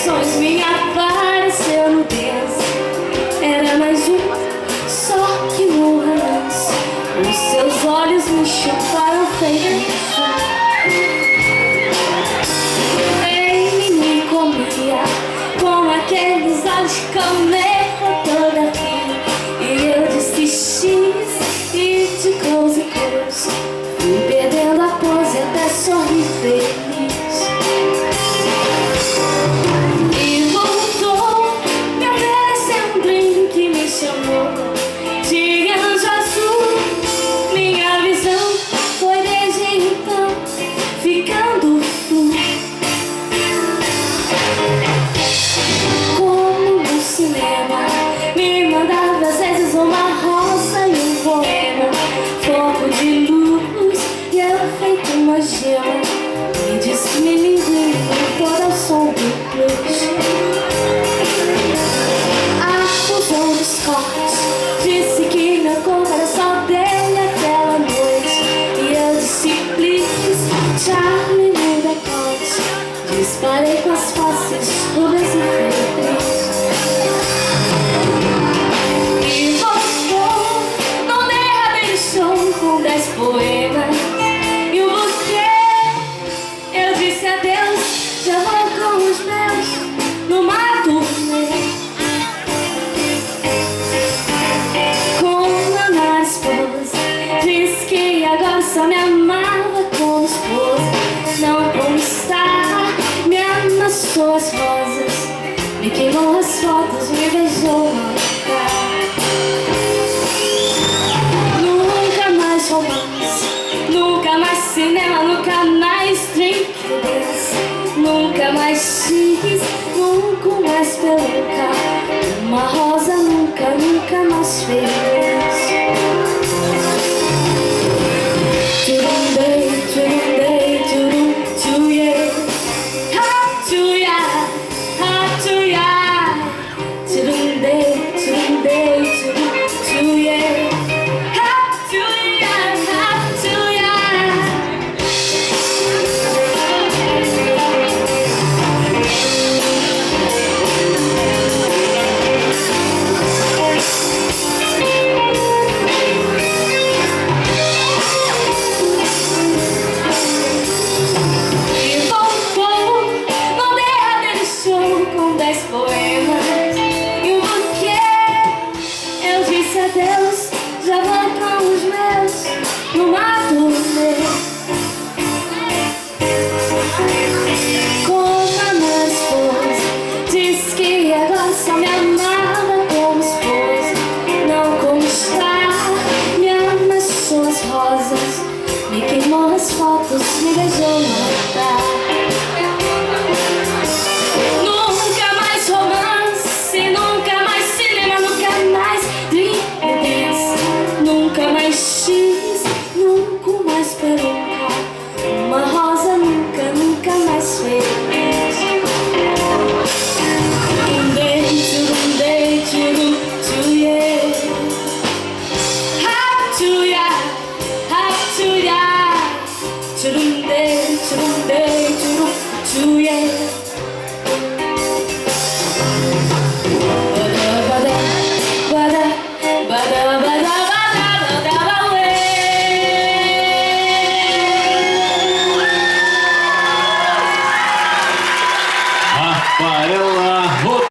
sonhos me apareceu no Deus. Era mais só que um romance. Os seus olhos me chuparam feitiço. Ele me comia com aqueles olhos de camelo toda fria. E eu disse X e de close em close fui perdendo a pose até sorrir feliz. E voltou me oferecendo um drink, me chamou de anjo azul. Minha visão foi desde então ficando flu. Como no cinema, me mandava às vezes uma rosa e um poema, fogo de luz e eu feito uma gema. Me disse que me linguei toda ao som do blues. Acusou dos cortes, disse que meu corpo era só dele aquela noite. E eu disse please, Charlie no decote. Disparei com as faces rudas e felizes. E voltou num derradeiro show com 10 poemas e um buquê. Eu disse adeus, já vou com os meus numa turnê. Com a minha esposa, disse que agora só me amava como esposa, não como estar. Me amassou as rosas, me queimou as fotos, me beijou na cara. Nunca mais romance, nunca mais cinema, nunca mais drink dance, nunca mais X, nunca mais peluca, uma rosa nunca, nunca mais feliz. Turundei, turundei, turum, tuye, ha, tuya, ha, tuya. Turundei, turundei, turum, tuye, ha, tuya, ha, tuya. E voltou num derradeiro show com 10 poemas e um buquê. Eu disse adeus, já vou com os meus numa turnê. Com a minha esposa, disse que agora só me amava como esposa, não como estar. Me amassou as rosas, me queimou as fotos, me beijou no altar. Nunca mais romance, nunca mais cinema, nunca mais drink dance, nunca mais X, nunca mais peruca, uma rosa nunca, nunca mais feliz. Turundei, turundei, turum, tuye, ha, tuya, ha, tuya. Turundei, turundei, turum, tuye. Bada, bada, bada, bada, bada, bada, bada, ué. Rafaela